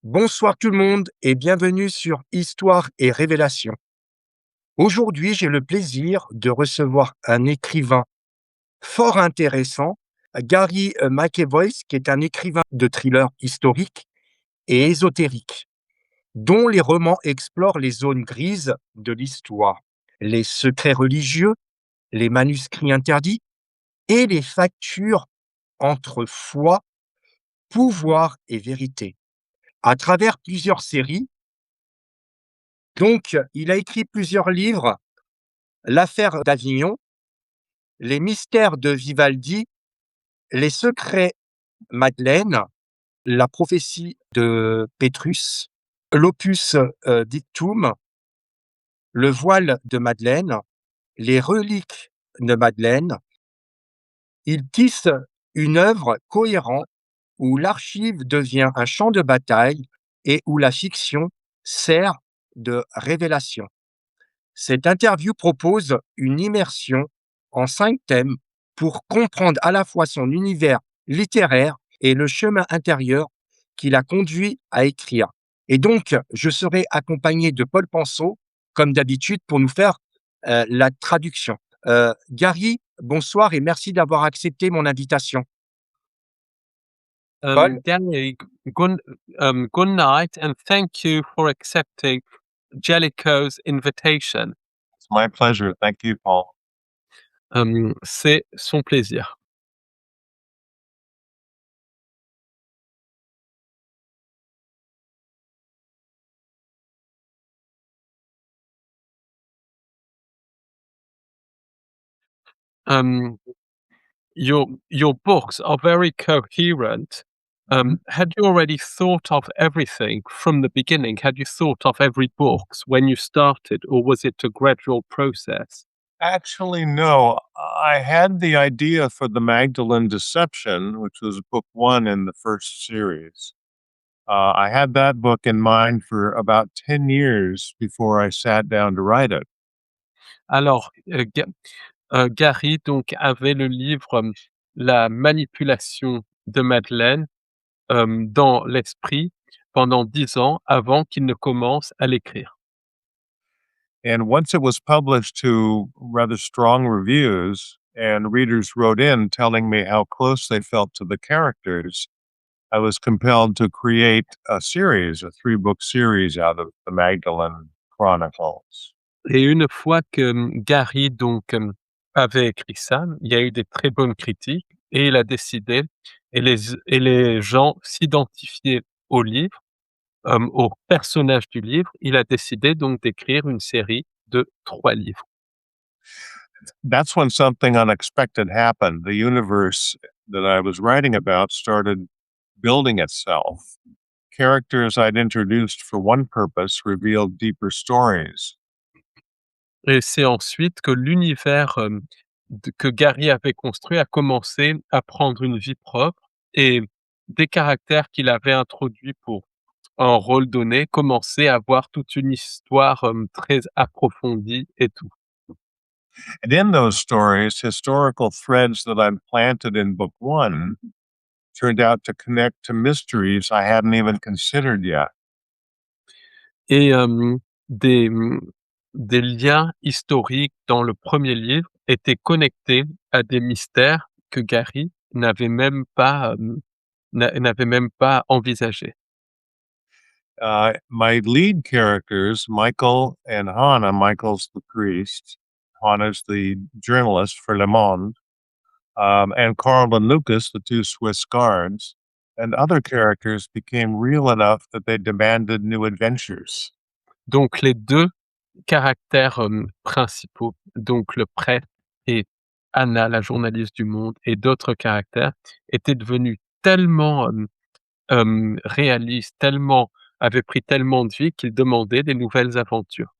Bonsoir tout le monde et bienvenue sur Histoire et Révélations. Aujourd'hui, j'ai le plaisir de recevoir un écrivain fort intéressant, Gary McAvoy, qui est un écrivain de thrillers historiques et ésotériques, dont les romans explorent les zones grises de l'histoire, les secrets religieux, les manuscrits interdits et les fractures entre foi, pouvoir et vérité. À travers plusieurs séries, donc, il a écrit plusieurs livres, L'affaire d'Avignon, Les mystères de Vivaldi, Les secrets Madeleine, La prophétie de Pétrus, l'opus dictum, Le voile de Madeleine, Les reliques de Madeleine. Il tisse une œuvre cohérente où l'archive devient un champ de bataille et où la fiction sert de révélation. Cette interview propose une immersion en 5 thèmes pour comprendre à la fois son univers littéraire et le chemin intérieur qui l'a conduit à écrire. Et donc, je serai accompagné de Paul Penseau, comme d'habitude, pour nous faire la traduction. Gary, bonsoir et merci d'avoir accepté mon invitation. Paul, Gary, good night, and thank you for accepting Jellicoe's invitation. It's my pleasure. Thank you, Paul. C'est son plaisir. Um, your books are very coherent. Had you already thought of everything from the beginning? Had you thought of every book when you started, or was it a gradual process? Actually, no. I had the idea for the Magdalene Deception, which was book one in the first series. I had that book in mind for about 10 years before I sat down to write it. Alors, Gary donc avait le livre La manipulation de Madeleine dans l'esprit pendant 10 ans avant qu'il ne commence à l'écrire. And once it was published to rather strong reviews, and readers wrote in telling me how close they felt to the characters, I was compelled to create a series, a 3-book series out of the Magdalene Chronicles. Et une fois que Gary donc avait écrit ça, il y a eu des très bonnes critiques et il a décidé et les gens s'identifiaient au livre, au personnage du livre. Il a décidé donc d'écrire une série de 3 livres. That's when something unexpected happened. The universe that I was writing about started building itself. Characters I'd introduced for one purpose revealed deeper stories. Et c'est ensuite que l'univers, que Gary avait construit a commencé à prendre une vie propre et des caractères qu'il avait introduits pour un rôle donné commençaient à avoir toute une histoire, très approfondie et tout. And in those stories, historical threads that I'd planted in book one turned out to connect to mysteries I hadn't even considered yet. Et des, des liens historiques dans le premier livre étaient connectés à des mystères que Gary n'avait même pas envisagés. My lead characters, Michael and Hannah, Michael's the priest, Hannah's the journalist for Le Monde, and Carl and Lucas, the 2 Swiss guards, and other characters became real enough that they demanded new adventures. Donc les 2 caractères, principaux, donc le prêtre et Anna, la journaliste du Monde et d'autres caractères étaient devenus tellement, réalistes, avaient pris tellement de vie qu'ils demandaient des nouvelles aventures.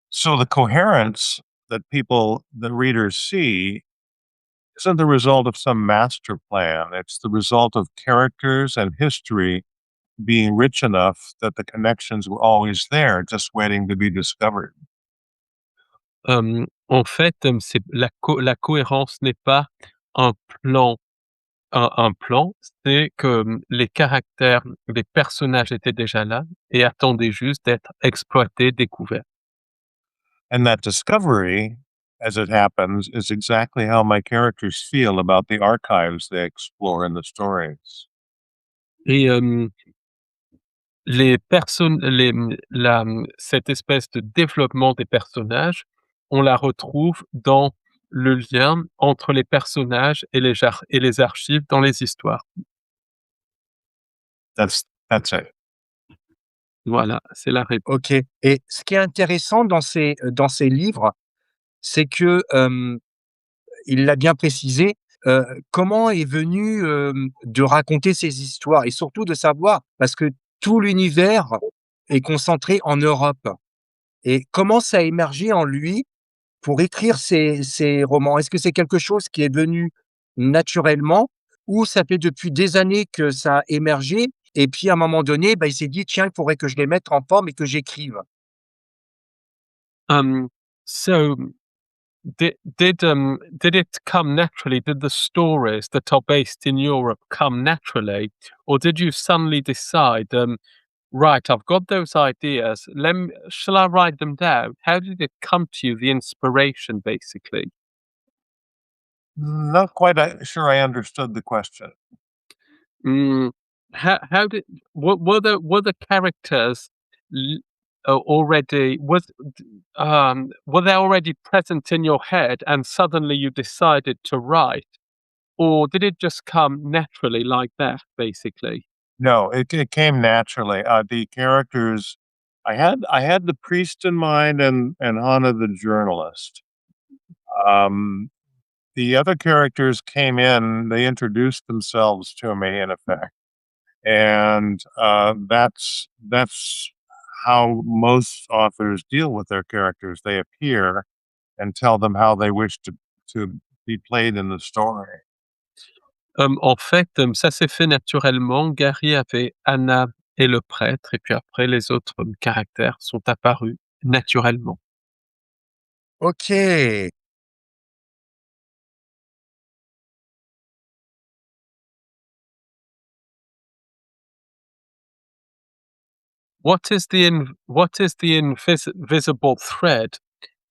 So the coherence that the readers see, isn't the result of some master plan. It's the result of characters and history being rich enough that the connections were always there, just waiting to be discovered. En fait, c'est la cohérence n'est pas un plan, un plan, c'est que, les caractères, les personnages étaient déjà là et attendaient juste d'être exploités, découverts. And that discovery, as it happens, is exactly how my characters feel about the archives they explore in the stories. Et les personnes les, la, cette espèce de développement des personnages, on la retrouve dans le lien entre les personnages et les archives dans les histoires. That's it. Voilà, c'est la réponse. OK, et ce qui est intéressant dans ces livres, c'est que, il l'a bien précisé, comment est venu, de raconter ces histoires et surtout de savoir parce que tout l'univers est concentré en Europe et comment ça a émergé en lui pour écrire ces romans? Est-ce que c'est quelque chose qui est venu naturellement ou ça fait depuis des années que ça a émergé et puis à un moment donné, bah, il s'est dit: «Tiens, il faudrait que je les mette en forme et que j'écrive»? Um, so did it come naturally? Did the stories that are based in Europe come naturally, or did you suddenly decide, right, I've got those ideas. Shall I write them down? How did it come to you? The inspiration, basically. Not quite sure I understood the question. Mm, how did were the characters l- already were they already present in your head and suddenly you decided to write, or did it just come naturally like that, basically? No, it came naturally. The characters, I had the priest in mind and Hannah the journalist. Um, the other characters came in, they introduced themselves to me in effect, and that's how most authors deal with their characters. They appear and tell them how they wish to be played in the story. En fait, ça s'est fait naturellement. Gary avait Anna et le prêtre, et puis après les autres caractères sont apparus naturellement. OK. What is the invisible thread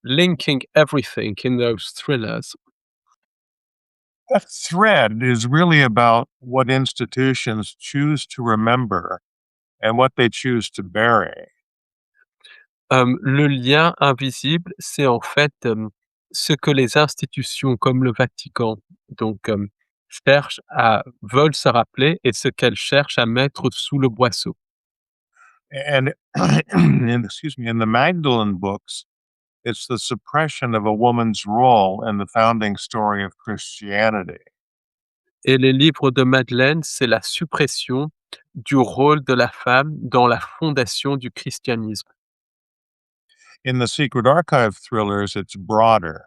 linking everything in those thrillers? That thread is really about what institutions choose to remember and what they choose to bury. Le lien invisible, c'est en fait, ce que les institutions comme le Vatican donc, veulent se rappeler et ce qu'elles cherchent à mettre sous le boisseau. And excuse me, in the Magdalene books, it's the suppression of a woman's role in the founding story of Christianity. Et les livres de Madeleine, c'est la suppression du rôle de la femme dans la fondation du christianisme. In the Secret Archive thrillers, it's broader.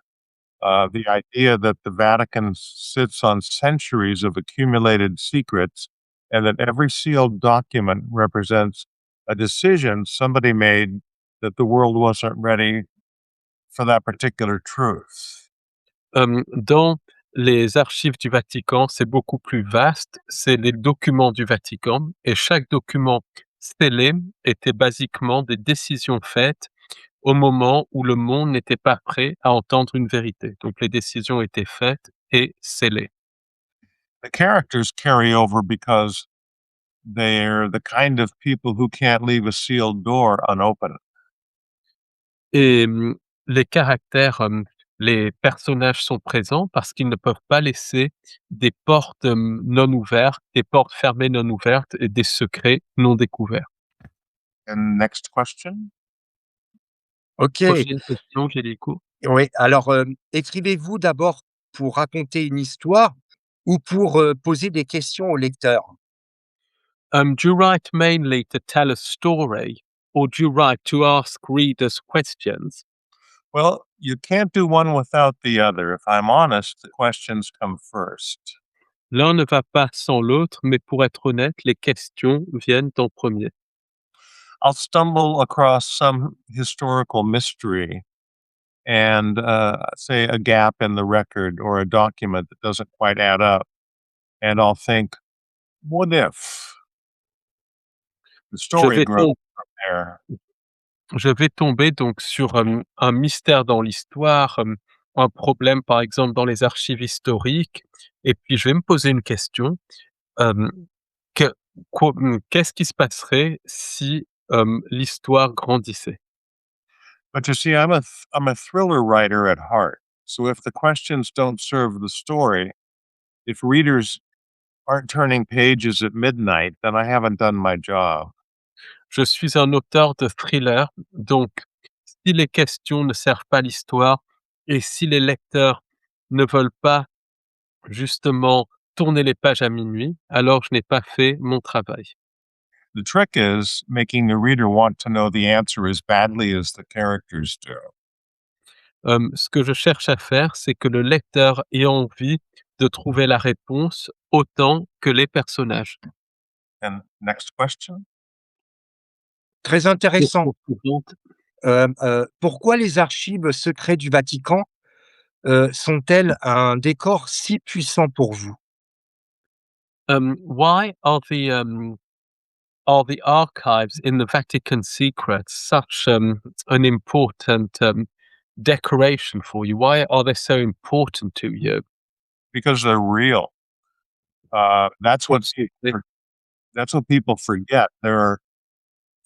The idea that the Vatican sits on centuries of accumulated secrets and that every sealed document represents a decision somebody made that the world wasn't ready for that particular truth. Dans les archives du Vatican, c'est beaucoup plus vaste, c'est les documents du Vatican et chaque document scellé était basiquement des décisions faites au moment où le monde n'était pas prêt à entendre une vérité. Donc les décisions étaient faites et scellées. The characters carry over because they're the kind of people who can't leave a sealed door unopened. Et les caractères, les personnages sont présents parce qu'ils ne peuvent pas laisser des portes, non ouvertes, des portes fermées non ouvertes et des secrets non découverts. And next question. OK. Prochaine question, Gélico. Oui, alors, écrivez-vous d'abord pour raconter une histoire ou pour, poser des questions au lecteur? Do you write mainly to tell a story or do you write to ask readers questions? Well, you can't do one without the other. If I'm honest, the questions come first. L'un ne va pas sans l'autre, mais pour être honnête, les questions viennent en premier. I'll stumble across some historical mystery and say a gap in the record or a document that doesn't quite add up. and I'll think, what if? The Je story vais grows tom from there. je vais tomber donc sur, un mystère dans l'histoire, un problème par exemple dans les archives historiques et puis je vais me poser une question, hem, que qu'est-ce qui se passerait si, l'histoire grandissait? But you see, I'm a thriller writer at heart. So if the questions don't serve the story, if readers aren't turning pages at midnight, then I haven't done my job. Je suis un auteur de thriller, donc si les questions ne servent pas l'histoire et si les lecteurs ne veulent pas justement tourner les pages à minuit, alors je n'ai pas fait mon travail. The trick is making the reader want to know the answer as badly as the characters do. Ce que je cherche à faire, c'est que le lecteur ait envie de trouver la réponse autant que les personnages. And next question. Très intéressant. Question suivante. Pourquoi les archives secrètes du Vatican, sont-elles un décor si puissant pour vous? Why are the archives in the Vatican secrets such an important decoration for you? Why are they so important to you? Because they're real. That's what that's what people forget. There are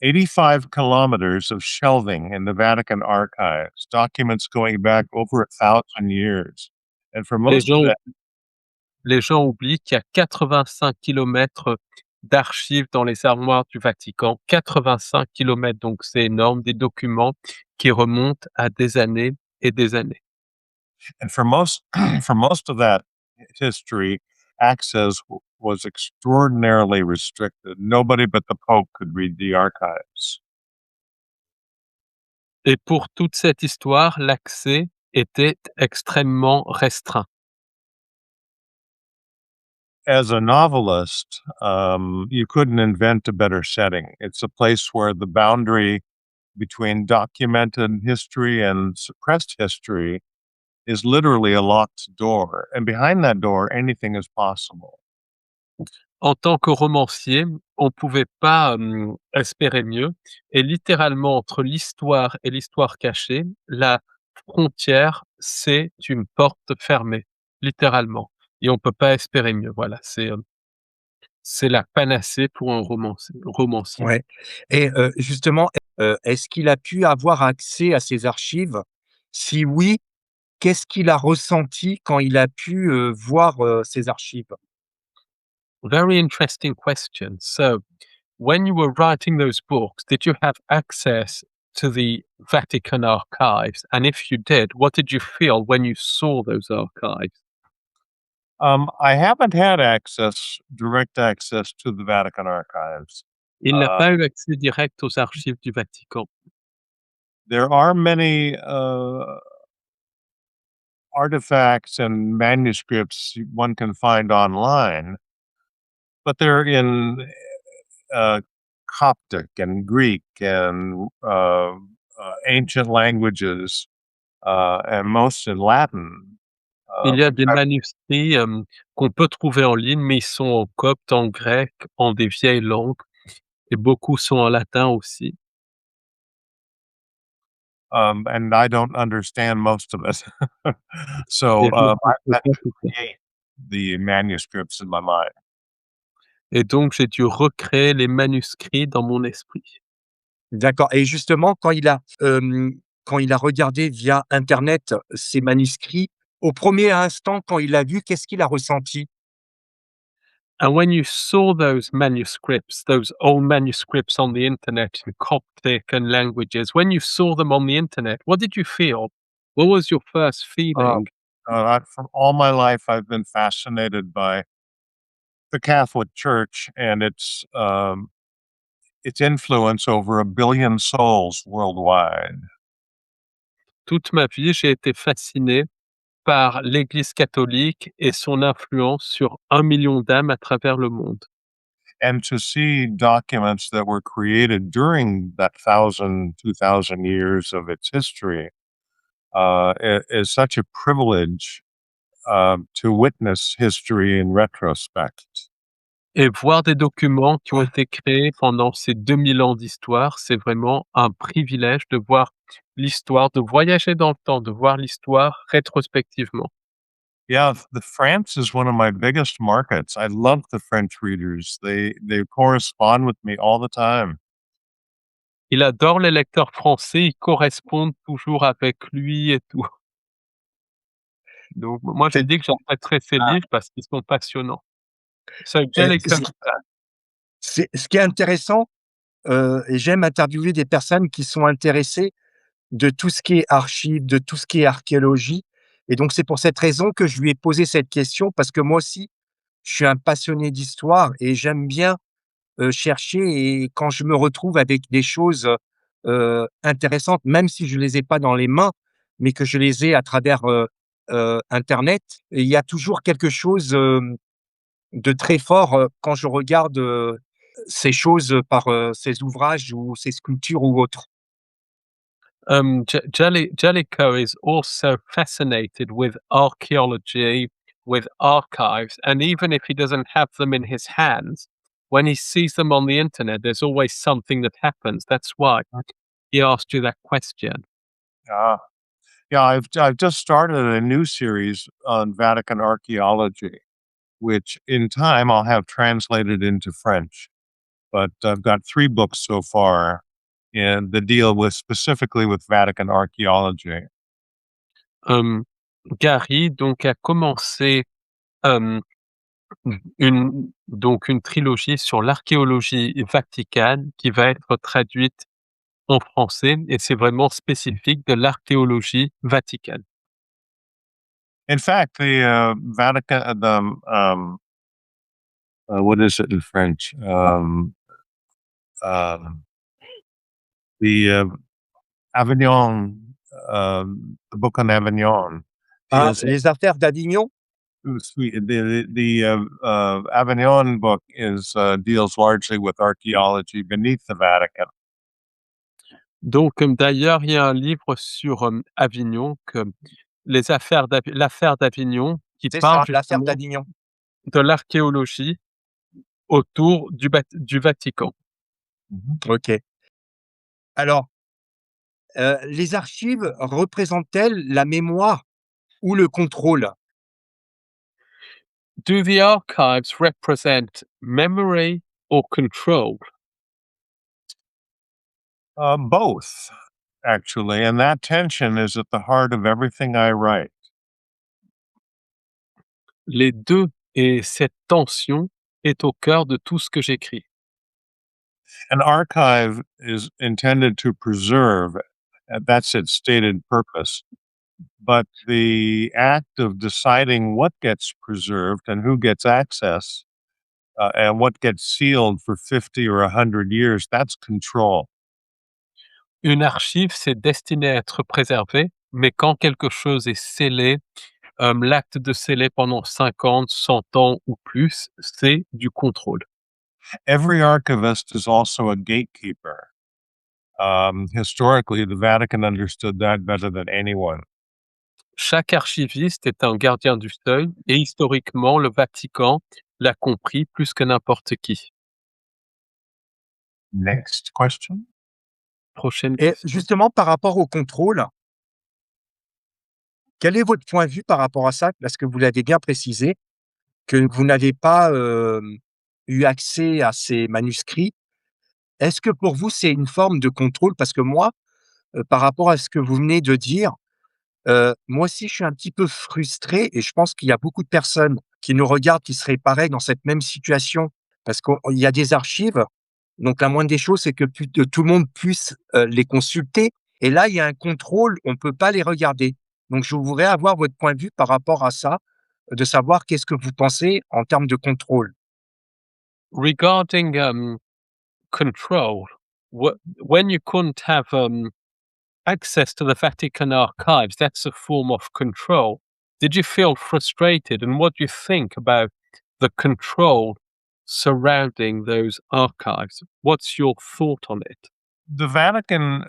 85 kilometers of shelving in the Vatican archives, documents going back over 1,000 years. And for Les most of gens that, les gens oublient qu'il y a 85 kilomètres d'archives dans les armoires du Vatican. 85 kilomètres, donc c'est énorme, des documents qui remontent à des années et des années. and for most for most of that history, access was extraordinarily restricted. Nobody but the Pope could read the archives. Et pour toute cette histoire, l'accès était extrêmement restreint. As a novelist, you couldn't invent a better setting. It's a place where the boundary between documented history and suppressed history is literally a locked door. And behind that door, anything is possible. En tant que romancier, on pouvait pas, espérer mieux et littéralement entre l'histoire et l'histoire cachée, la frontière, c'est une porte fermée, littéralement et on peut pas espérer mieux. Voilà, c'est la panacée pour un romancier. Ouais, et justement, est-ce qu'il a pu avoir accès à ces archives? Si oui, qu'est-ce qu'il a ressenti quand il a pu, voir, ces archives? Very interesting question. So, when you were writing those books, did you have access to the Vatican archives? And if you did, what did you feel when you saw those archives? I haven't had direct access to the Vatican archives. Il n'a Uh, pas eu accès direct aux archives du Vatican. there are many artifacts and manuscripts one can find online, but they're in uh, Coptic and Greek and ancient languages, and most in Latin. Il y a Which des manuscrits, qu'on peut trouver en ligne, mais ils sont en copte, en grec, en des vieilles langues et beaucoup sont en latin aussi. and I don't understand most of it. So Et je ne I comprends had pas to tout ça. create the manuscripts in my mind. Et donc j'ai dû recréer les manuscrits dans mon esprit. D'accord, et justement quand il a regardé via internet ces manuscrits, au premier instant, quand il l'a vu, qu'est-ce qu'il a ressenti? And when you saw those manuscripts, those old manuscripts on the internet in Coptic and languages, when you saw them on the internet, what did you feel? What was your first Uh, feeling? from all my life, I've been fascinated by the Catholic Church and its influence over 1 billion souls worldwide. Toute ma vie, j'ai été fasciné par l'Église catholique et son influence sur 1 million d'âmes à travers le monde. And to see documents that were created during that 2,000 years of its history is such a privilege to witness history in retrospect. Et voir des documents qui ont été créés pendant ces 2000 ans d'histoire, c'est vraiment un privilège de voir l'histoire, de voyager dans le temps, de voir l'histoire rétrospectivement. Yeah, the France is one of my biggest markets. I love the French readers. They correspond with me all the time. Il adore les lecteurs français, ils correspondent toujours avec lui et tout. Donc moi, j'ai C'est dit que j'achèterais ses livres parce qu'ils sont passionnants. C'est quel et écrit ce qui est intéressant, et j'aime interviewer des personnes qui sont intéressées de tout ce qui est archives, de tout ce qui est archéologie, et donc c'est pour cette raison que je lui ai posé cette question parce que moi aussi, je suis un passionné d'histoire et j'aime bien, chercher, et quand je me retrouve avec des choses, intéressantes, même si je les ai pas dans les mains, mais que je les ai à travers, internet, et il y a toujours quelque chose, de très fort, quand je regarde, ces choses, par, ces ouvrages ou ces sculptures ou autres. Jellicoe is also fascinated with archaeology, with archives, and even if he doesn't have them in his hands, when he sees them on the internet, there's always something that happens. That's why he asked you that question. Ah, yeah, I've just started a new series on Vatican archaeology, which in time I'll have translated into French. But I've got 3 books so far and that deal with specifically with Vatican archaeology. Hem, Gary donc a commencé, hem, une trilogie sur l'archéologie vaticane qui va être traduite en français et c'est vraiment spécifique de l'archéologie vaticane. In fact, the Vatican, what is it in French? Um, the Avignon, the book on Avignon Ah, deals. les affaires d'Avignon? Sweet. The Avignon book is deals largely with archaeology beneath the Vatican. Donc, d'ailleurs, il y a un livre sur, Avignon que l'affaire d'Avignon qui C'est parle ça, l'affaire justement d'Avignon. de l'archéologie autour du Vatican. OK. Alors, les archives représentent-elles la mémoire ou le contrôle? Do the archives represent memory or control? Both, actually, and that tension is at the heart of everything I write. Les 2 et cette tension est au cœur de tout ce que j'écris. An archive is intended to preserve, that's its stated purpose. But the act of deciding what gets preserved and who gets access and what gets sealed for 50 or 100 years, that's control. Une archive, c'est destiné à être préservé, mais quand quelque chose est scellé, l'acte de sceller pendant 50, 100 ans ou plus, c'est du contrôle. Every archivist is also a gatekeeper. Historically, the Vatican understood that better than anyone. Chaque archiviste est un gardien du seuil et historiquement, le Vatican l'a compris plus que n'importe qui. Next question. Prochaine Et question. justement, par rapport au contrôle, quel est votre point de vue par rapport à ça? Parce que vous l'avez bien précisé, que vous n'avez pas, eu accès à ces manuscrits. Est-ce que pour vous, c'est une forme de contrôle? Parce que moi, par rapport à ce que vous venez de dire, moi aussi, je suis un petit peu frustré, et je pense qu'il y a beaucoup de personnes qui nous regardent, qui seraient pareil dans cette même situation. Parce qu'il y a des archives, donc la moindre des choses, c'est que tout le monde puisse, les consulter, et là, il y a un contrôle, on ne peut pas les regarder. Donc je voudrais avoir votre point de vue par rapport à ça, de savoir qu'est-ce que vous pensez en termes de contrôle? Regarding, control, when you couldn't have, access to the Vatican archives, that's a form of control. Did you feel frustrated? And what do you think about the control surrounding those archives? What's your thought on it? The Vatican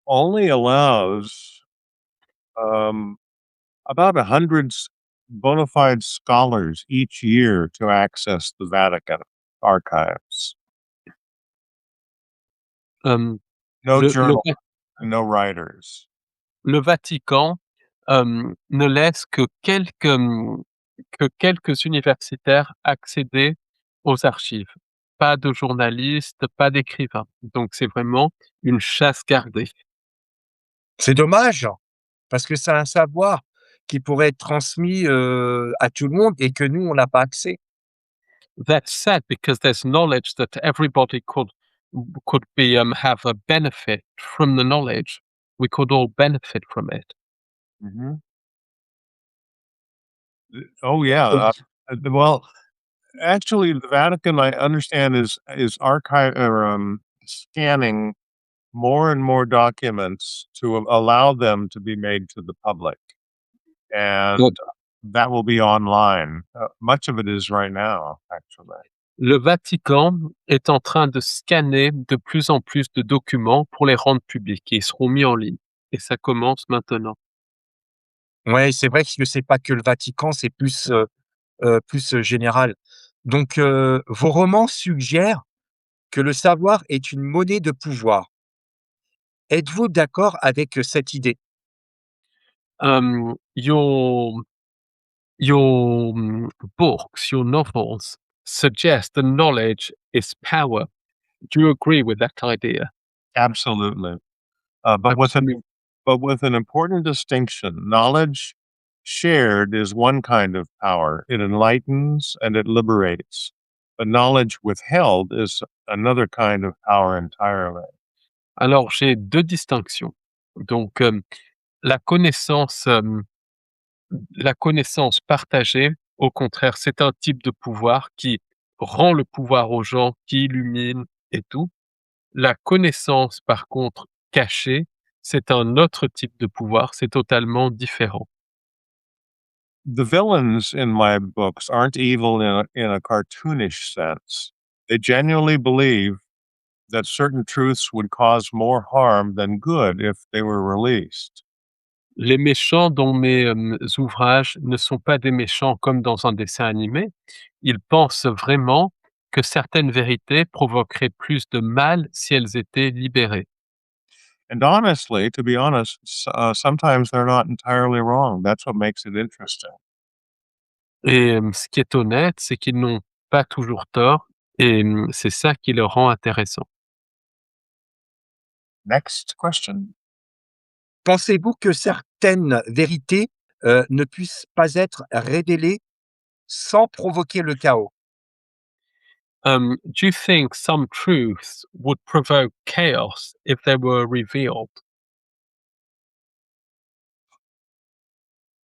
only allows about bona fide scholars each year to access the Vatican archives. Hem, No le journal, no writers. Le Vatican, ne laisse que quelques universitaires accéder aux archives. Pas de journalistes, pas d'écrivains. Donc c'est vraiment une chasse gardée. C'est dommage, parce que c'est un savoir qui pourrait être transmis, à tout le monde et que nous, on n'a pas accès. That's sad because there's knowledge that everybody could be, have a benefit from the knowledge. We could all benefit from it. Mhm. Oh, yeah, Donc well, actually, the Vatican, I understand, is archive or, scanning more and more documents to allow them to be made to the public, and that will be online. Much of it is right now, actually. le Vatican est en train de scanner de plus en plus de documents pour les rendre publics et ils seront mis en ligne et ça commence maintenant. Ouais, c'est vrai que c'est pas que le Vatican, c'est plus, général. Donc, vos romans suggèrent que le savoir est une monnaie de pouvoir. Êtes-vous d'accord avec, cette idée? Your books, your novels suggest that knowledge is power. Do you agree with that idea? Absolutely. But Absolutely. with an important distinction. Knowledge shared is one kind of power. It enlightens and it liberates. But knowledge withheld is another kind of power entirely. Alors j'ai 2 distinctions. Donc, la connaissance, la connaissance partagée, au contraire, c'est un type de pouvoir qui rend le pouvoir aux gens, qui illumine et tout. La connaissance, par contre, cachée, c'est un autre type de pouvoir, c'est totalement différent. The villains in my books aren't evil in a cartoonish sense. They genuinely believe that certain truths would cause more harm than good if they were released. Les méchants dans mes, ouvrages ne sont pas des méchants comme dans un dessin animé. Ils pensent vraiment que certaines vérités provoqueraient plus de mal si elles étaient libérées. And honestly, to be honest, sometimes they're not entirely wrong. That's what makes it interesting. Et ce qui est honnête, c'est qu'ils n'ont pas toujours tort et c'est ça qui le rend intéressant. Next question. Pensez-vous que certaines vérités, ne puissent pas être révélées sans provoquer le chaos? Do you think some truths would provoke chaos if they were revealed?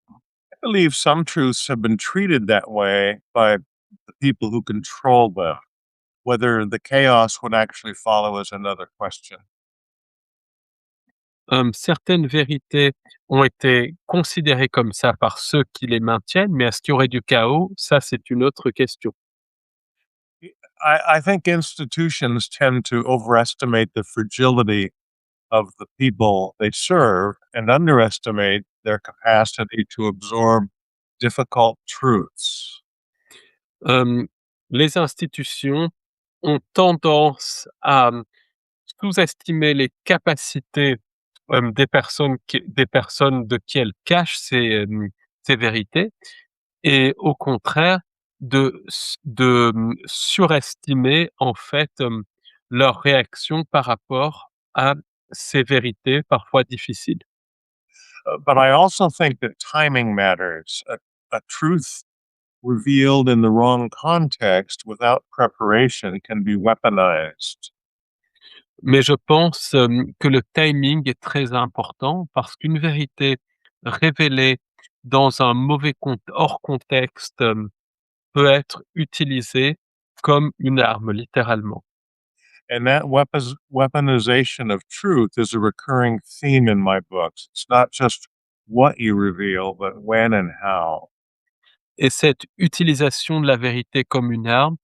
I believe some truths have been treated that way by the people who control them. Whether the chaos would actually follow is another question. Certaines vérités ont été considérées comme ça par ceux qui les maintiennent, mais est-ce qu'il y aurait du chaos? Ça, c'est une autre question. I think institutions tend to overestimate the fragility of the people they serve and underestimate their capacity to absorb difficult truths. Hem, les institutions ont tendance à sous-estimer les capacités, des personnes de qui elles cachent ces vérités et au contraire de surestimer en fait, leur réaction par rapport à ces vérités parfois difficiles. But I also think that timing matters. A truth revealed in the wrong context without preparation can be weaponized. Mais je pense, que le timing est très important parce qu'une vérité révélée dans un mauvais hors contexte, peut être utilisée comme une arme littéralement. And that weaponization of truth is a recurring theme in my books. It's not just what you reveal, but when and how. Et cette utilisation de la vérité comme une arme,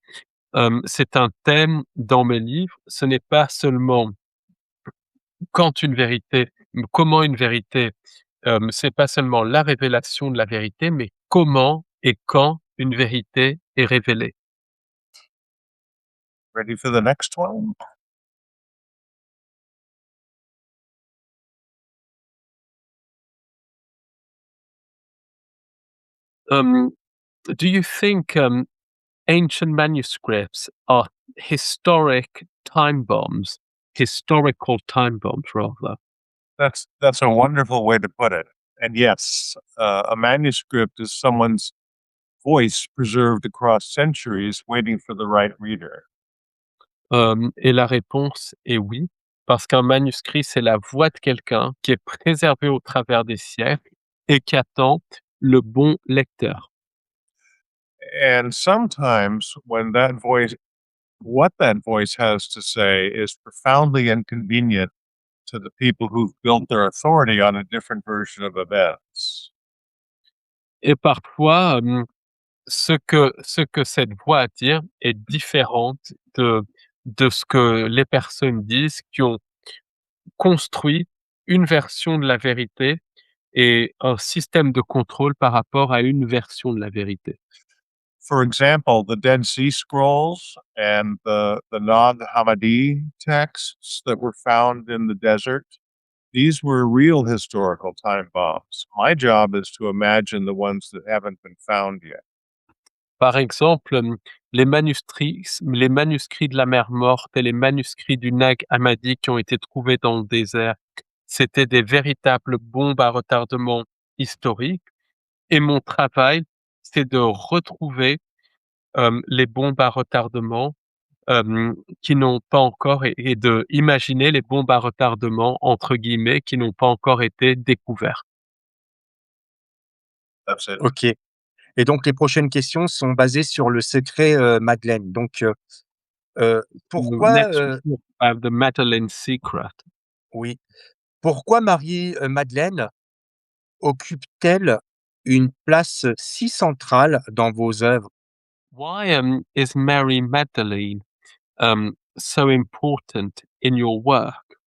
c'est un thème dans mes livres. Ce n'est pas seulement quand une vérité comment une vérité c'est pas seulement la révélation de la vérité, mais comment et quand une vérité est révélée. Ready for the next one? Um, do you think ancient manuscripts are historic time bombs, historical time bombs, rather? That's a wonderful way to put it. And yes, a manuscript is someone's voice preserved across centuries, waiting for the right reader. Et la réponse est oui, parce qu'un manuscrit, c'est la voix de quelqu'un qui est préservé au travers des siècles et qui attend le bon lecteur. And sometimes when what that voice has to say is profoundly inconvenient to the people who've built their authority on a different version of events. Et parfois, ce que cette voix a à dire est différente de ce que les personnes disent qui ont construit une version de la vérité et un système de contrôle par rapport à une version de la vérité. For example, the Dead Sea Scrolls and the Nag Hammadi texts that were found in the desert, these were real historical time bombs. My job is to imagine the ones that haven't been found yet. Par exemple, les manuscrits de la mer Morte et les manuscrits du Nag Hammadi qui ont été trouvés dans le désert, c'était des véritables bombes à retardement historiques et mon travail, c'est de retrouver, les bombes à retardement, qui n'ont pas encore et de imaginer les bombes à retardement, entre guillemets, qui n'ont pas encore été découvertes. That's it. OK. Et donc les prochaines questions sont basées sur le secret, Madeleine. Donc, The pourquoi, next one about the Madeleine secret. oui, pourquoi Madeleine occupe-t-elle une place si centrale dans vos œuvres? Why, is Mary Magdalene, so important in your work?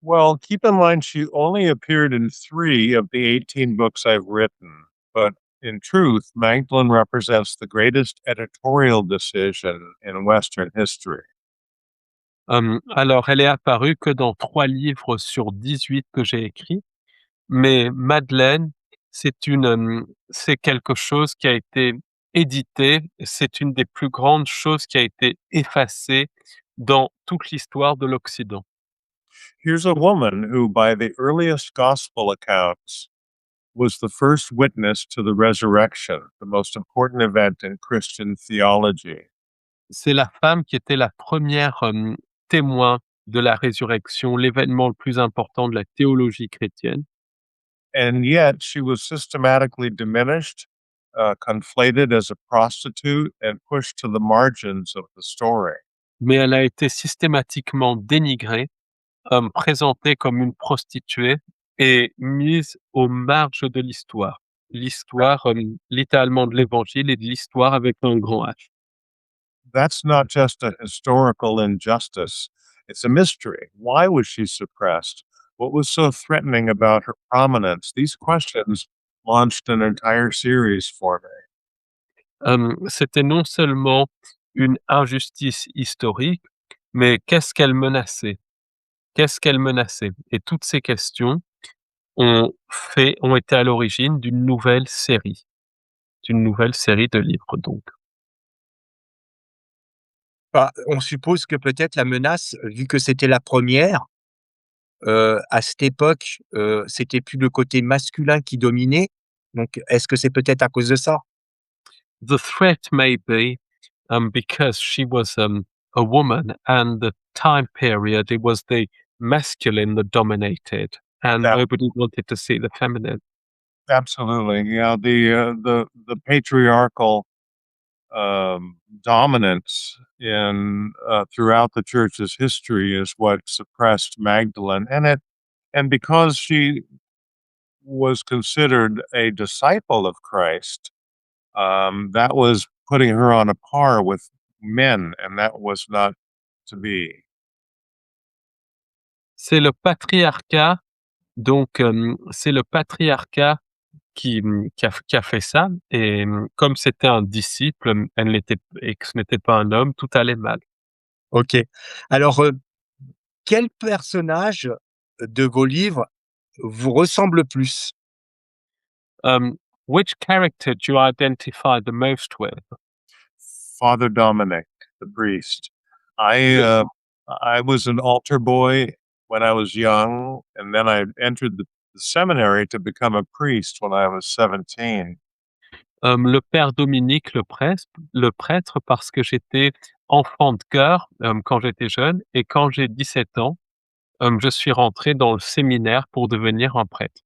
Well, keep in mind she only appeared in 3 of the 18 books I've written, but in truth, Magdalene represents the greatest editorial decision in Western history. Alors elle est apparue que dans 3 livres sur 18 que j'ai écrits, mais Madeleine, c'est quelque chose qui a été édité, c'est une des plus grandes choses qui a été effacée dans toute l'histoire de l'Occident. Here's a woman who, by the earliest gospel accounts, was the first witness to the resurrection, the most important event in Christian theology. C'est la femme qui était la première témoin de la résurrection, l'événement le plus important de la théologie chrétienne. And yet she was systematically diminished, conflated as a prostitute, and pushed to the margins of the story. Mais elle a été systématiquement dénigrée, présentée comme une prostituée et mise aux marges de l'histoire. L'histoire, littéralement de l'évangile et de l'histoire avec un grand H. That's not just a historical injustice, it's a mystery. Why was she suppressed? What was so threatening about her prominence? These questions launched an entire series for me. C'était non seulement une injustice historique, mais qu'est-ce qu'elle menaçait? Qu'est-ce qu'elle menaçait? Et toutes ces questions ont été à l'origine d'une nouvelle série de livres donc. Bah, on suppose que peut-être la menace, vu que c'était la première, à cette époque, c'était plus le côté masculin qui dominait. Donc est-ce que c'est peut-être à cause de ça? The threat may be, because she was, a woman and the time period, it was the masculine that dominated and Ab- nobody wanted to see the feminine. Absolutely, yeah. The patriarchal dominance in throughout the church's history is what suppressed Magdalene, and because she was considered a disciple of Christ, that was putting her on a par with men, and that was not to be. C'est le patriarcat Donc c'est le patriarcat qui a fait ça et comme c'était un disciple, elle n'était et que ce n'était pas un homme, tout allait mal. OK. Alors, quel personnage de vos livres vous ressemble le plus? Which character do you identify the most with? Father Dominic, the priest. I Le uh, I was an altar boy when I was young, and then I entered the seminary to become a priest when I was 17. Le père Dominique, le prêtre parce que j'étais enfant de chœur, quand j'étais jeune et quand j'ai 17 ans, je suis rentré dans le séminaire pour devenir un prêtre.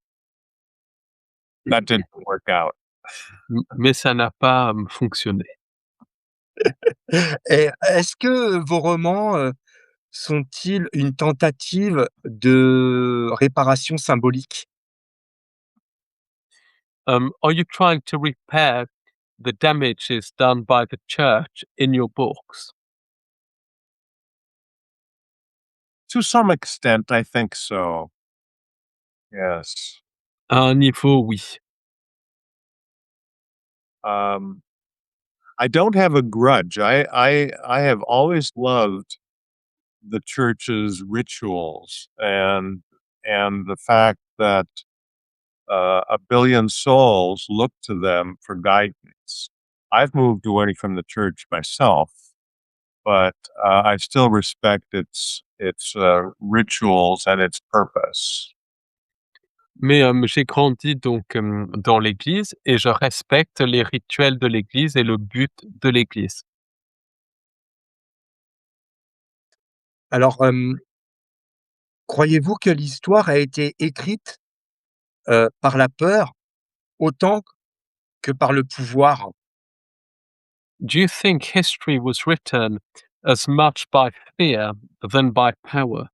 That didn't work out. Mais ça n'a pas, fonctionné. et est-ce que vos romans, sont-ils une tentative de réparation symbolique? Are you trying to repair the damages done by the church in your books? To some extent, I think so. Yes. À un niveau, oui. Um, I don't have a grudge. I have always loved the church's rituals and the fact that a billion souls look to them for guidance. I've moved away from the church myself, but I still respect its rituals and its purpose. Mais, j'ai grandi donc, dans l'église et je respecte les rituels de l'église et le but de l'église. Alors, croyez-vous que l'histoire a été écrite, par la peur autant que par le pouvoir? Do you think history was written as much by fear than by power?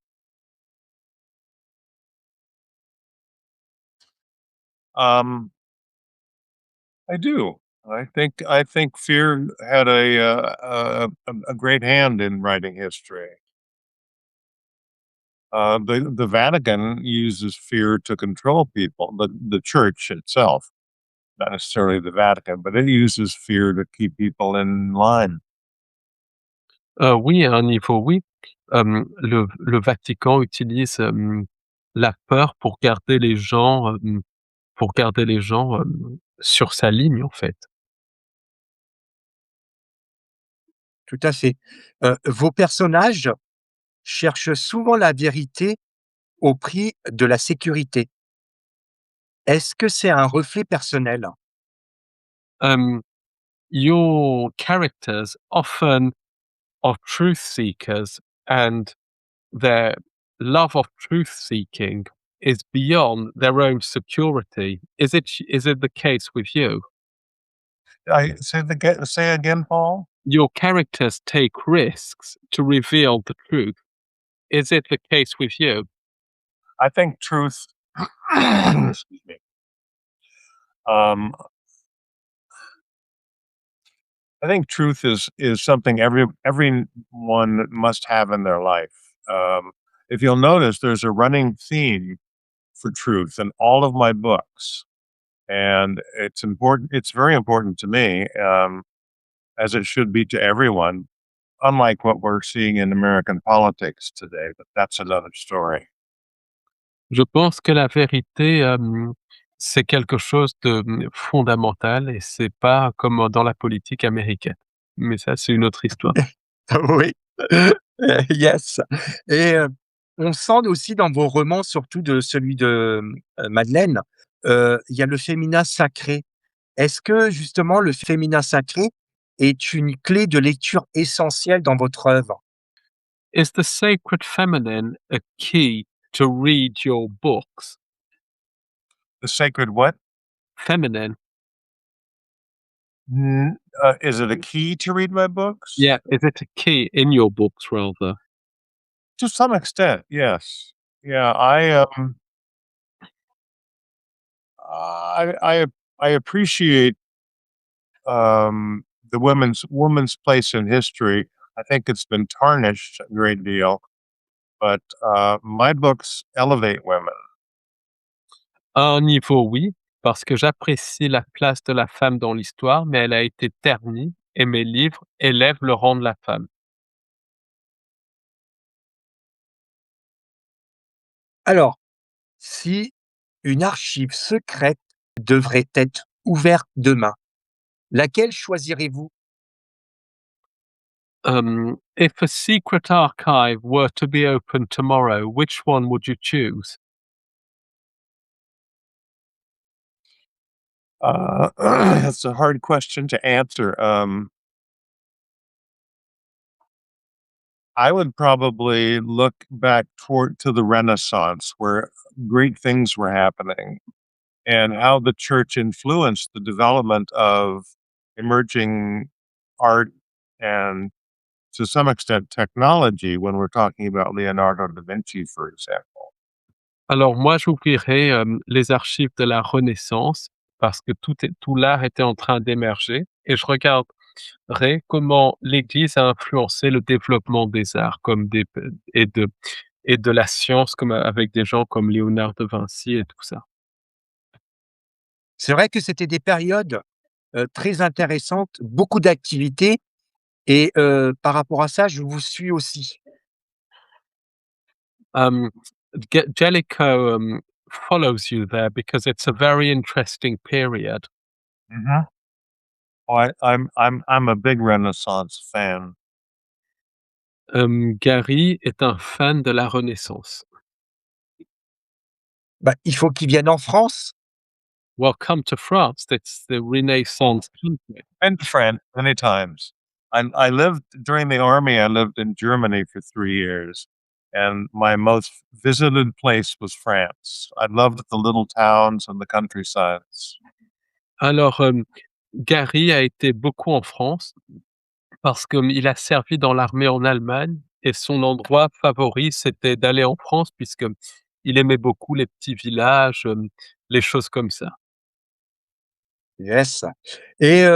Um, I do. I think fear had a great hand in writing history. The Vatican uses fear to control people. The church itself, not necessarily the Vatican, but it uses fear to keep people in line. Oui, à un niveau, oui. Le Vatican utilise, la peur pour garder les gens, sur sa ligne, en fait. Tout à fait. Vos personnages cherchent souvent la vérité au prix de la sécurité. Est-ce que c'est un reflet personnel? Um, your characters often are truth seekers, and their love of truth seeking is beyond their own security. Is it the case with you? I say again, Paul. Your characters take risks to reveal the truth. Is it the case with you? I think truth. Excuse me. Um, I think truth is something everyone must have in their life. If you'll notice, there's a running theme for truth in all of my books, and it's important. It's very important to me, as it should be to everyone. Unlike what we're seeing in American politics today, but that's another story. Je pense que la vérité, c'est quelque chose de, fondamental et c'est pas comme dans la politique américaine. Mais ça, c'est une autre histoire. Oui, yes et on sent aussi dans vos romans, surtout de celui de, Madeleine, il y a le féminin sacré. Est-ce que justement le féminin sacré est une clé de lecture essentielle dans votre œuvre? Is the sacred feminine a key to read your books? The sacred what? Feminine. Is it a key to read my books? Yeah, is it a key in your books rather? To some extent, yes. Yeah, I I appreciate the woman's place in history. I think it's been tarnished a great deal, but my books elevate women. À un niveau, oui, parce que j'apprécie la place de la femme dans l'histoire, mais elle a été ternie et mes livres élèvent le rang de la femme. Alors, si une archive secrète devrait être ouverte demain, laquelle choisirez-vous? If a secret archive were to be opened tomorrow, which one would you choose? That's a hard question to answer. I would probably look back toward to the Renaissance where great things were happening and how the church influenced the development of emerging art and to some extent technology when we're talking about Leonardo da Vinci, for example. Alors moi, j'ouvrirais, les archives de la Renaissance parce que tout l'art était en train d'émerger et je regarderais comment l'Église a influencé le développement des arts comme des p et de la science comme avec des gens comme Léonard de Vinci et tout ça. C'est vrai que c'était des périodes, très intéressantes, beaucoup d'activités et par rapport à ça, je vous suis aussi. Um, Jellicoe, follows you there because it's a very interesting period. Mhm. Oh, I'm a big Renaissance fan. Gary est un fan de la Renaissance. Bah, il faut qu'ils viennent en France. Well, come to France, it's the Renaissance country. Been to France many times. I lived during the army. I lived in Germany for 3 years, and my most visited place was France. I loved the little towns and the countrysides. Alors, Gary a été beaucoup en France parce qu'il a servi dans l'armée en Allemagne et son endroit favori, c'était d'aller en France puisque il aimait beaucoup les petits villages, les choses comme ça. Yes. Et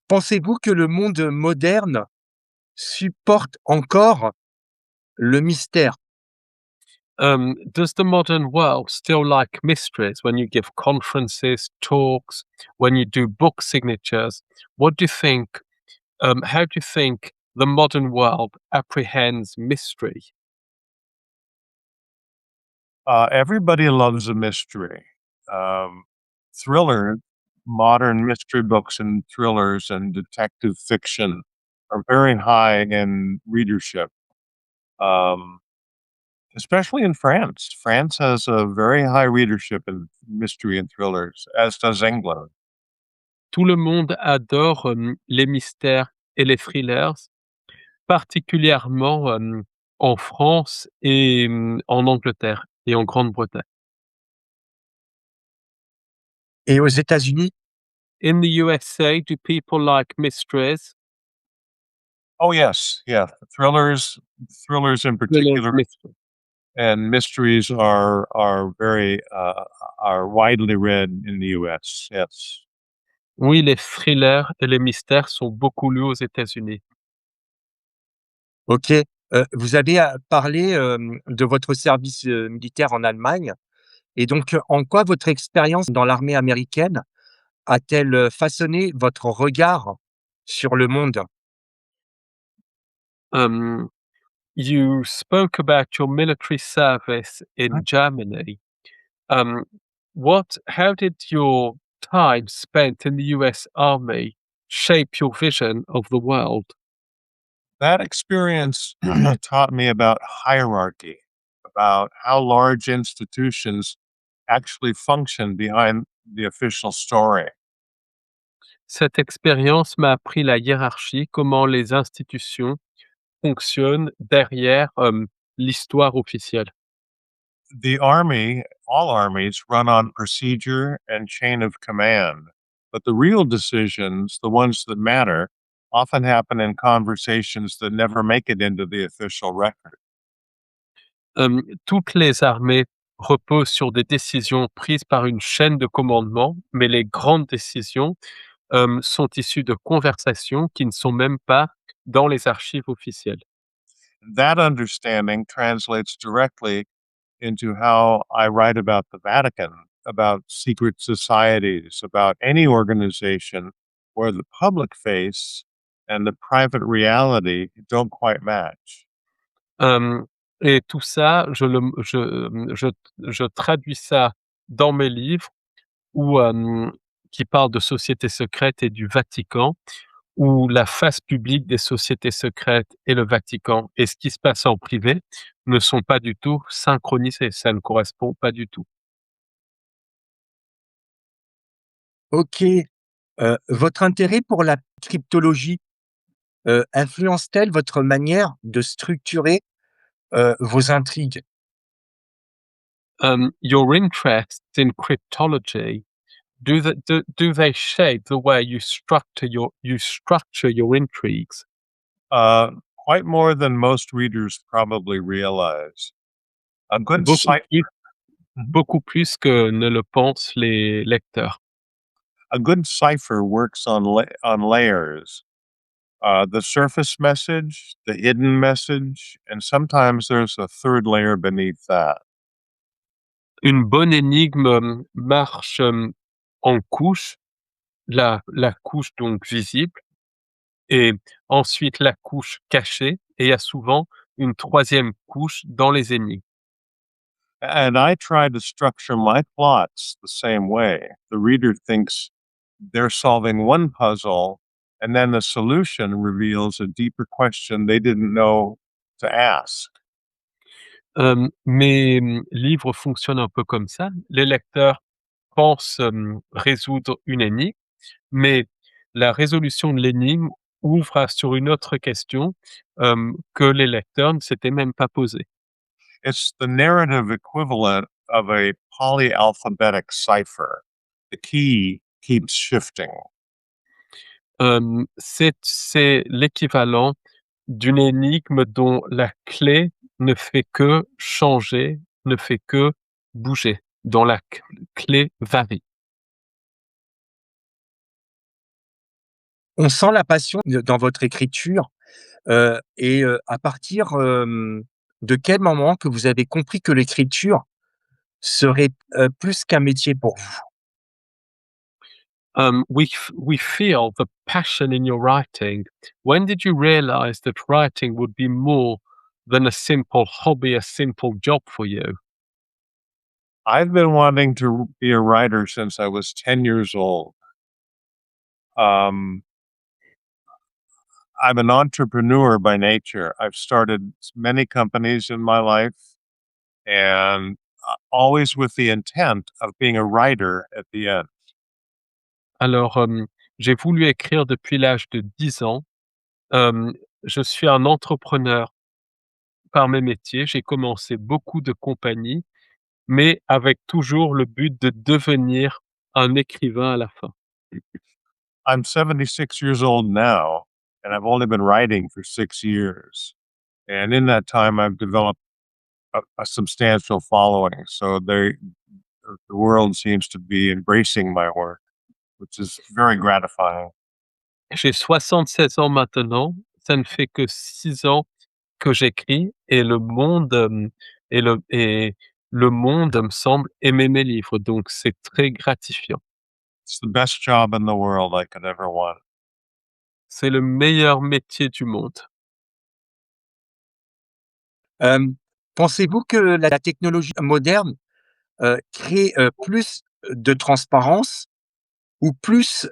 pensez-vous que le monde moderne supporte encore le mystère? Does the modern world still like mysteries when you give conferences, talks, when you do book signatures? What do you think? How do you think the modern world apprehends mystery? Everybody loves a mystery. Um, thriller, modern mystery books and thrillers and detective fiction are very high in readership. Um, Especially in France. France has a very high readership in mystery and thrillers, as does England. Tout le monde adore les mystères et les thrillers, particulièrement en France et en Angleterre et en Grande-Bretagne. Et aux États-Unis? In the USA, do people like mysteries? Oh yes, yeah. Thrillers in Thrillers, particular, mystery. and mysteries are very are widely read in the U.S. Yes. Oui, les thrillers et les mystères sont beaucoup lus aux États-Unis. OK. Vous avez, parlé, de votre service, militaire en Allemagne et donc, en quoi votre expérience dans l'armée américaine a-t-elle, façonné votre regard sur le monde? Um, you spoke about your military service in Germany. Um, how did your time spent in the US Army shape your vision of the world? That experience taught me about hierarchy, about how large institutions actually function behind the official story. Cette expérience m'a appris la hiérarchie, comment les institutions fonctionnent derrière l'histoire officielle. The army, all armies, run on procedure and chain of command, but the real decisions, the ones that matter, often happen in conversations that never make it into the official record. Toutes les armées reposent sur des décisions prises par une chaîne de commandement, mais les grandes décisions sont issues de conversations qui ne sont même pas dans les archives officielles. That understanding translates directly into how I write about the Vatican, about secret societies, about any organization where the public face and the private reality don't quite match. Hem et tout ça, je traduis ça dans mes livres où, qui parlent de sociétés secrètes et du Vatican, où la face publique des sociétés secrètes et le Vatican et ce qui se passe en privé ne sont pas du tout synchronisés, ça ne correspond pas du tout. OK, votre intérêt pour la cryptologie, influence-t-elle votre manière de structurer, vos intrigues? Your interests in cryptology, do they shape the way you structure your intrigues? Uh, Quite more than most readers probably realize. A good Beaucoup cipher, plus beaucoup plus que ne le pensent les lecteurs. a good cipher works on on layers. The surface message, the hidden message, and sometimes there's a third layer beneath that. Une bonne énigme, marche, en couches, la couche donc visible et ensuite la couche cachée et il y a souvent une troisième couche dans les énigmes. And I try to structure my plots the same way. The reader thinks they're solving one puzzle, and then the solution reveals a deeper question they didn't know to ask. Mes, livres fonctionnent un peu comme ça. Les lecteurs pensent, résoudre une énigme, mais la résolution de l'énigme ouvre sur une autre question, que les lecteurs ne s'étaient même pas posée. It's the narrative equivalent of a polyalphabetic cipher. The key keeps shifting. C'est l'équivalent d'une énigme dont la clé ne fait que changer, ne fait que bouger, dont la clé varie. On sent la passion dans votre écriture, et à partir, de quel moment que vous avez compris que l'écriture serait, plus qu'un métier pour vous? We feel the passion in your writing. When did you realize that writing would be more than a simple hobby, a simple job for you? I've been wanting to be a writer since I was 10 years old. Um, I'm an entrepreneur by nature. I've started many companies in my life and always with the intent of being a writer at the end. Alors, j'ai voulu écrire depuis l'âge de 10 ans. Je suis un entrepreneur par mes métiers. J'ai commencé beaucoup de compagnies, mais avec toujours le but de devenir un écrivain à la fin. I'm 76 years old now, and I've only been writing for 6 years. And in that time, I've developed a substantial following. So the world seems to be embracing my work, which is very gratifying. J'ai 76 ans maintenant, ça ne fait que 6 ans que j'écris et le monde me semble aimer mes livres, donc c'est très gratifiant. It's the best job in the world I could ever want. C'est le meilleur métier du monde. Hem, Pensez-vous que la technologie moderne, crée, plus de transparence ou plus,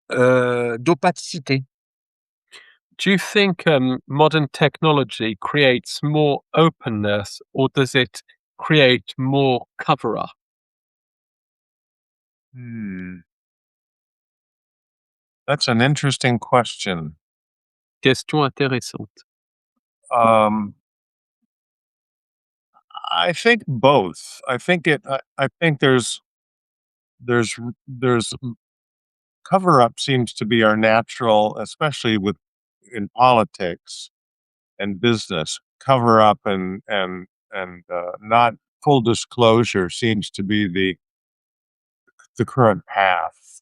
d'opacité? Do you think modern technology creates more openness or does it create more cover up? Hmm. That's an interesting question. Question intéressante. Um, I think both. I think there's cover up seems to be our natural, especially with in politics and business. Cover up and not full disclosure seems to be the current path.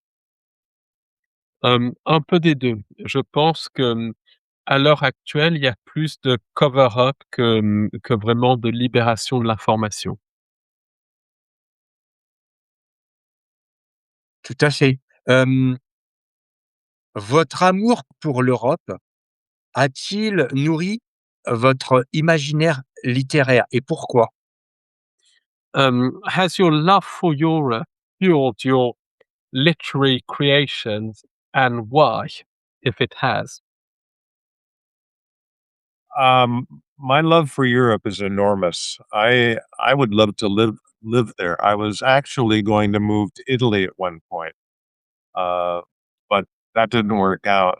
Un peu des 2. Je pense que, à l'heure actuelle, il y a plus de cover up que vraiment de libération de l'information. tout à fait. Hem, Votre amour pour l'Europe a-t-il nourri votre imaginaire littéraire et pourquoi? Has your love for Europe fueled your literary creations, and why, if it has? Um, my love for Europe is enormous. I would love to live there. I was actually going to move to Italy at one point, uh, but that didn't work out.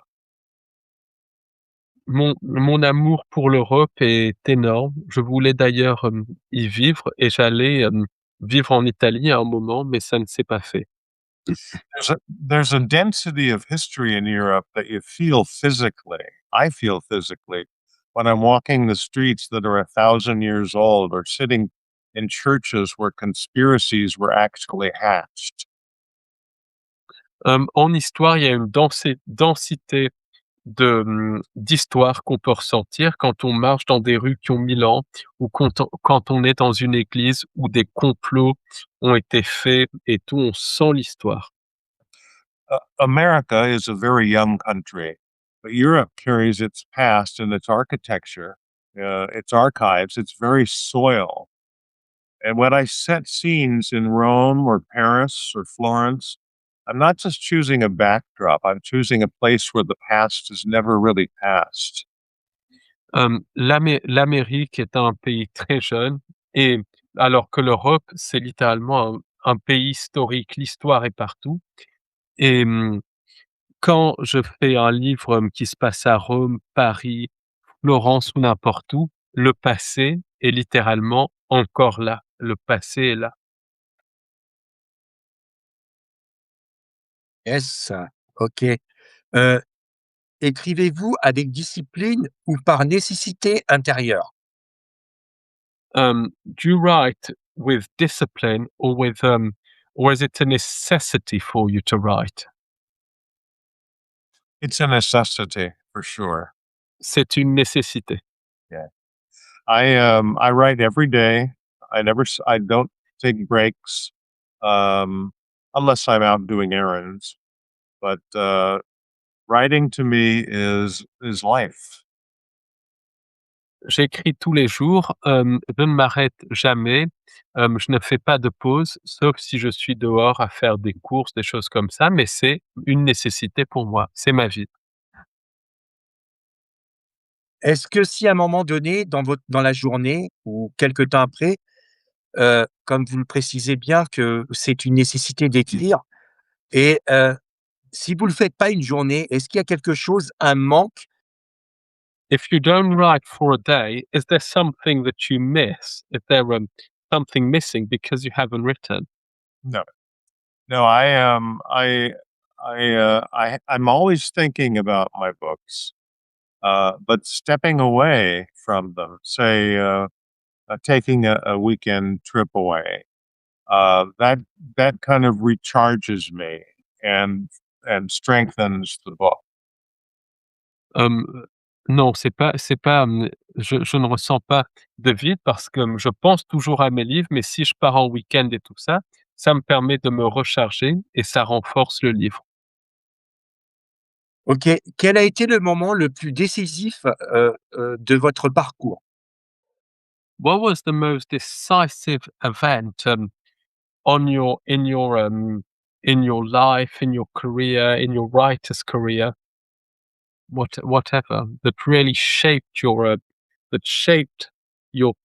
Mon amour pour l'Europe est énorme. Je voulais d'ailleurs, y vivre et j'allais, vivre en Italie à un moment, mais ça ne s'est pas fait. There's a density of history in Europe that you feel physically. I feel physically when I'm walking the streets that are 1,000 years old or sitting in churches where conspiracies were actually hatched. En histoire, il y a une densité de, d'histoire qu'on peut ressentir quand on marche dans des rues qui ont 1000 ans ou quand on est dans une église où des complots ont été faits et tout, on sent l'histoire. America is a very young country, but Europe carries its past and its architecture, its archives, its very soil. And when I set scenes in Rome or Paris or Florence, I'm not just choosing a backdrop, I'm choosing a place where the past has never really passed. L'Amérique est un pays très jeune et alors que l'Europe, c'est littéralement un pays historique, l'histoire est partout et quand je fais un livre, qui se passe à Rome, Paris, Florence ou n'importe où, le passé est littéralement encore là. Le passé est là. Yes, OK. Heu, Écrivez-vous avec discipline ou par nécessité intérieure? Do you write with discipline or is it a necessity for you to write? It's a necessity for sure. C'est une nécessité. Yeah. I write every day. I don't take breaks unless I'm out doing errands. But writing to me is life. J'écris tous les jours, je ne m'arrête jamais, je ne fais pas de pause, sauf si je suis dehors à faire des courses, des choses comme ça, mais c'est une nécessité pour moi, c'est ma vie. Est-ce que si à un moment donné dans la journée ou quelque temps après, comme vous le précisez bien que c'est une nécessité d'écrire et si vous le faites pas une journée, est-ce qu'il y a quelque chose, un manque? If you don't write for a day, is there something that you miss? Is there, something missing because you haven't written? No, no, I'm always thinking about my books, but stepping away from them, say, taking a weekend trip away, that that kind of recharges me and and strengthens the book. Hem, non, c'est pas, je ne ressens pas de vide parce que, je pense toujours à mes livres, mais si je pars en week-end et tout ça, ça me permet de me recharger et ça renforce le livre. OK. Quel a été le moment le plus décisif, de votre parcours? What was the most decisive event, in your life, in your career, in your writer's career, whatever, that really shaped your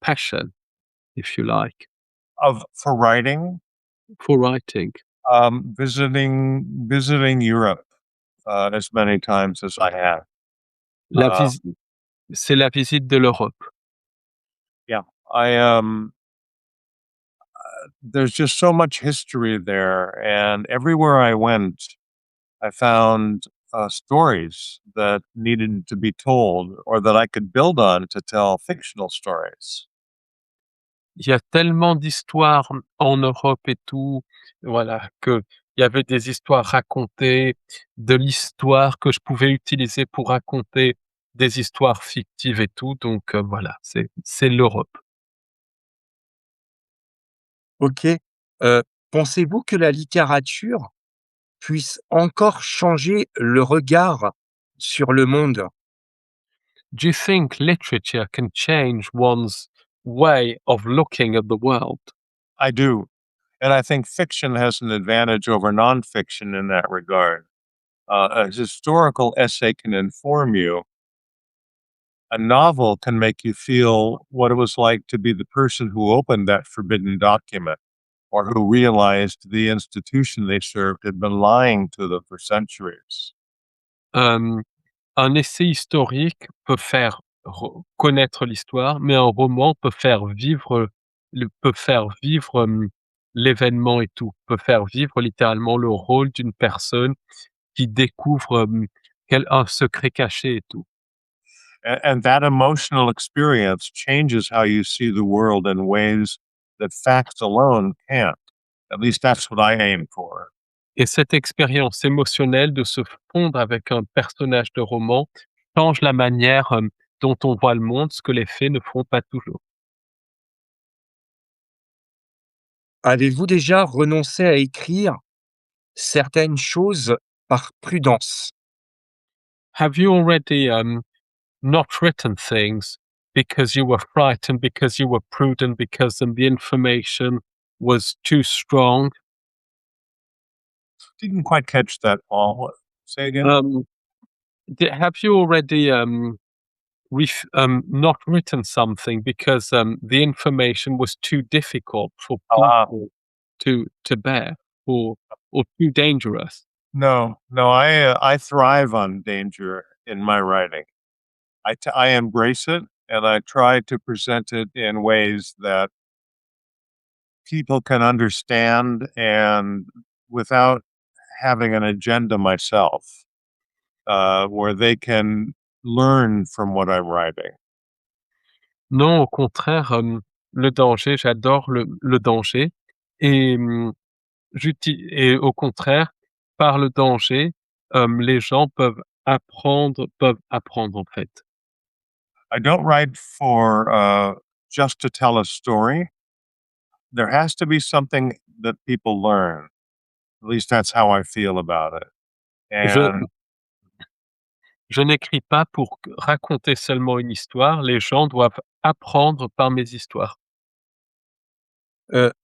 passion, if you like, Of for writing, for writing? visiting Europe as many times as I have. La Uh, vis C'est la visite de l'Europe. yeah, I there's just so much history there, and everywhere I went, I found stories that needed to be told or that I could build on to tell fictional stories. Il y a tellement d'histoires en Europe et tout, voilà, qu'il y avait des histoires racontées, de l'histoire que je pouvais utiliser pour raconter des histoires fictives et tout, donc voilà, c'est l'Europe. OK. Pensez-vous que la littérature puisse encore changer le regard sur le monde? Do you think literature can change one's way of looking at the world? I do. And I think fiction has an advantage over nonfiction in that regard. A historical essay can inform you. A novel can make you feel what it was like to be the person who opened that forbidden document or who realized the institution they served had been lying to them for centuries. Hem, un essai historique peut faire connaître l'histoire, mais un roman peut faire vivre, l'événement et tout, peut faire vivre littéralement le rôle d'une personne qui découvre, un secret caché et tout. And that emotional experience changes how you see the world in ways that facts alone can't. At least that's what I aim for. Et cette expérience émotionnelle de se fondre avec un personnage de roman change la manière, dont on voit le monde, ce que les faits ne font pas toujours. Avez-vous déjà renoncé à écrire certaines choses par prudence? Have you already, not written things because you were frightened, because you were prudent, because, the information was too strong? Didn't quite catch that, Paul. Say again? Um, have you already, not written something because the information was too difficult for Ah, people to bear, or too dangerous? no, no, I thrive on danger in my writing. I embrace it and I try to present it in ways that people can understand and without having an agenda myself, where they can learn from what I'm writing. Non, au contraire, le danger, j'adore le danger et et au contraire, par le danger, les gens peuvent apprendre en fait. I don't write for just to tell a story. There has to be something that people learn. At least that's how I feel about it. Je And je n'écris pas pour raconter seulement une histoire, les gens doivent apprendre par mes histoires.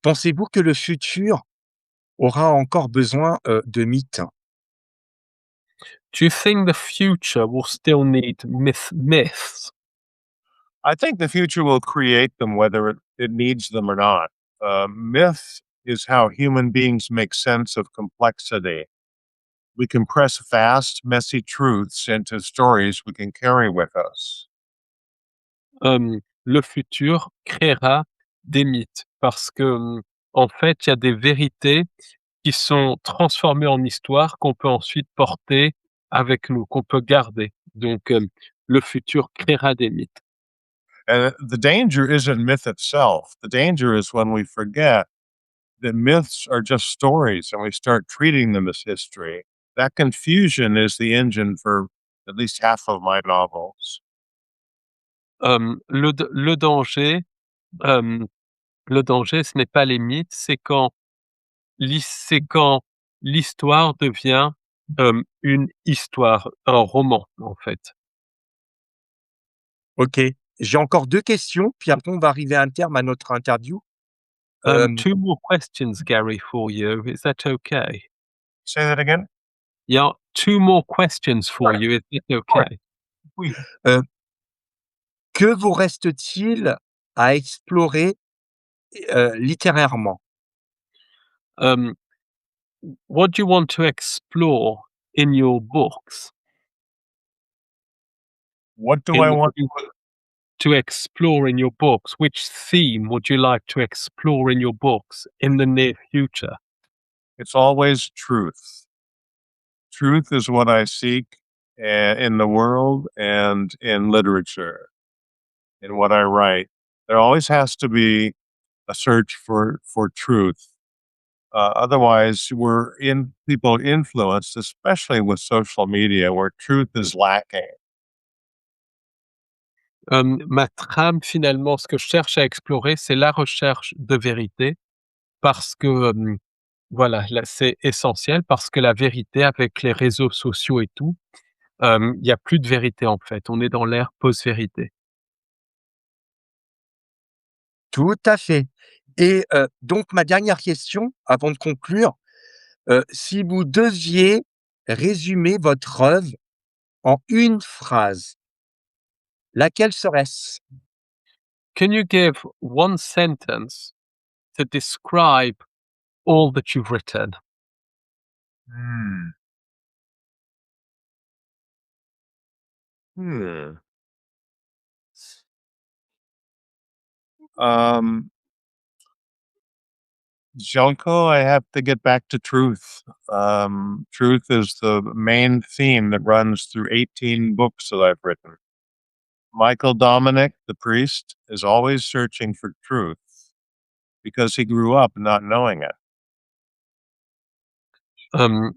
Pensez-vous que le futur aura encore besoin, de mythes? Do you think the future will still need myths? I think the future will create them whether it needs them or not. Myth is how human beings make sense of complexity. We compress vast, messy truths into stories we can carry with us. Le futur créera des mythes parce que, en fait, il y a des vérités qui sont transformées en histoire qu'on peut ensuite porter avec nous, qu'on peut garder. Donc, le futur créera des mythes. And the danger isn't myth itself. The danger is when we forget that myths are just stories and we start treating them as history. That confusion is the engine for at least half of my novels. Le danger, hem, le danger, ce n'est pas les mythes, c'est quand l'histoire devient, une histoire, un roman, en fait. OK. J'ai encore 2 questions, puis après on va arriver à un terme à notre interview. Hem, 2 more questions, Gary, for you. Is that okay? Say that again? Yeah, 2 more questions for Sure, you. Is that sure. okay? Oui. que vous reste-t-il à explorer, littérairement? Um, what do you want to explore in your books? What do I In want? to explore in your books, which theme would you like to explore in your books in the near future? It's always truth. Truth is what I seek in the world and in literature, in what I write. There always has to be a search for truth. Otherwise, we're in people influenced, especially with social media, where truth is lacking. Ma trame, finalement, ce que je cherche à explorer, c'est la recherche de vérité parce que, Voilà, là, c'est essentiel parce que la vérité avec les réseaux sociaux et tout, il y a plus de vérité, en fait. On est dans l'ère post-vérité. Tout à fait. Et donc ma dernière question avant de conclure, si vous deviez résumer votre œuvre en une phrase, laquelle serait-ce? Can you give one sentence to describe all that you've written? Hmm. Hmm. Um, Jelko, I have to get back to truth. Truth is the main theme that runs through 18 books that I've written. Michael Dominic, the priest, is always searching for truth because he grew up not knowing it. Hem,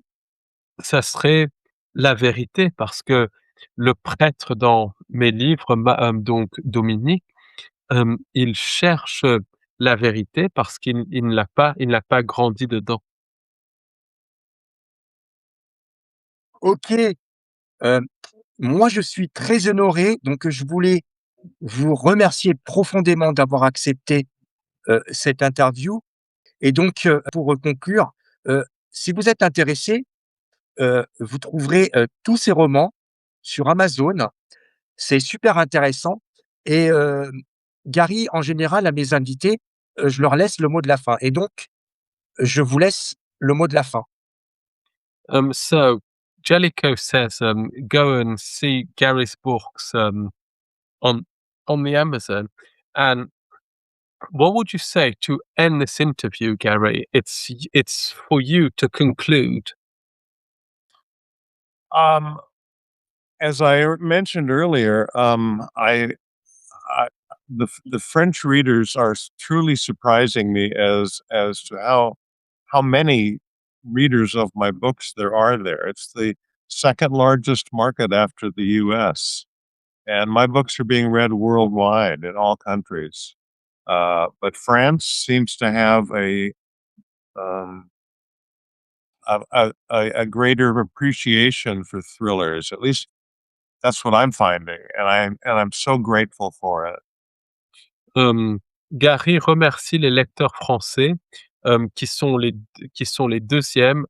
Ça serait la vérité parce que le prêtre dans mes livres, donc Dominique, il cherche, la vérité parce qu'il ne l'a pas grandi dedans. OK, heu, moi je suis très honoré, donc je voulais vous remercier profondément d'avoir accepté, cette interview et donc pour conclure, heu, si vous êtes intéressé, vous trouverez, tous ces romans sur Amazon. C'est super intéressant et Gary, en général, à mes invités, je leur laisse le mot de la fin et donc je vous laisse le mot de la fin. So Jellicoe says, go and see Gary's books, on the Amazon. And what would you say to end this interview, Gary? It's for you to conclude. Um, as I mentioned earlier, I the French readers are truly surprising me as to how many readers of my books there are there. It's the second largest market after the U.S. and my books are being read worldwide in all countries. But France seems to have um, a greater appreciation for thrillers. At least that's what I'm finding, and I'm so grateful for it. Gary remercie les lecteurs français, qui sont les 2e,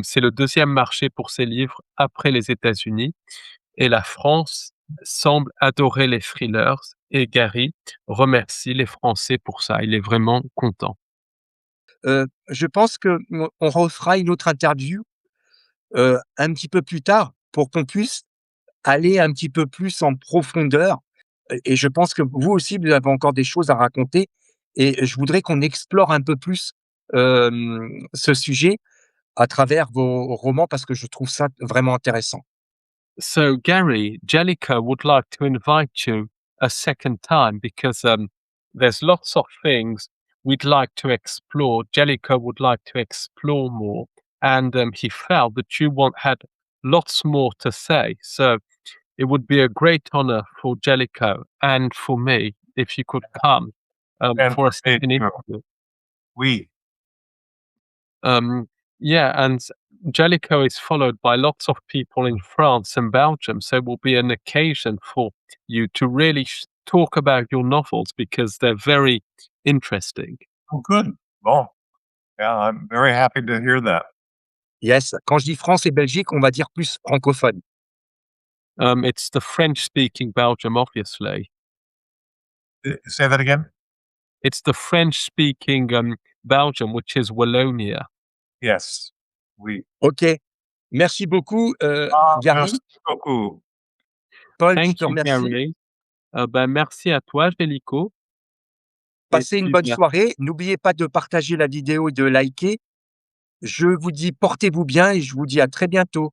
c'est le 2e marché pour ses livres après les États-Unis et la France semble adorer les thrillers et Gary remercie les Français pour ça. Il est vraiment content. Je pense qu'on refera une autre interview, un petit peu plus tard pour qu'on puisse aller un petit peu plus en profondeur et je pense que vous aussi, vous avez encore des choses à raconter et je voudrais qu'on explore un peu plus, ce sujet à travers vos romans parce que je trouve ça vraiment intéressant. So Gary, Jellicoe would like to invite you a second time because there's lots of things we'd like to explore. Jellicoe would like to explore more, and he felt that had lots more to say. So it would be a great honor for Jellicoe and for me if you could come And for for a me second too. interview. We. Yeah, and Jellicoe is followed by lots of people in France and Belgium, so it will be an occasion for you to really talk about your novels because they're very interesting. Oh, good. Well, yeah, I'm very happy to hear that. Yes, quand je dis France et Belgique, on va dire plus francophone. It's the French-speaking Belgium, obviously. Say that again. It's the French-speaking Belgium, which is Wallonia. Yes. We. OK. Merci beaucoup, Merci Gary. beaucoup. Paul, je Thank te you, remercie. Gary. Ben, merci à toi, Jellicoe. Et Passez une puis, bonne ben, soirée. N'oubliez pas de partager la vidéo et de liker. Je vous dis portez-vous bien et je vous dis à très bientôt.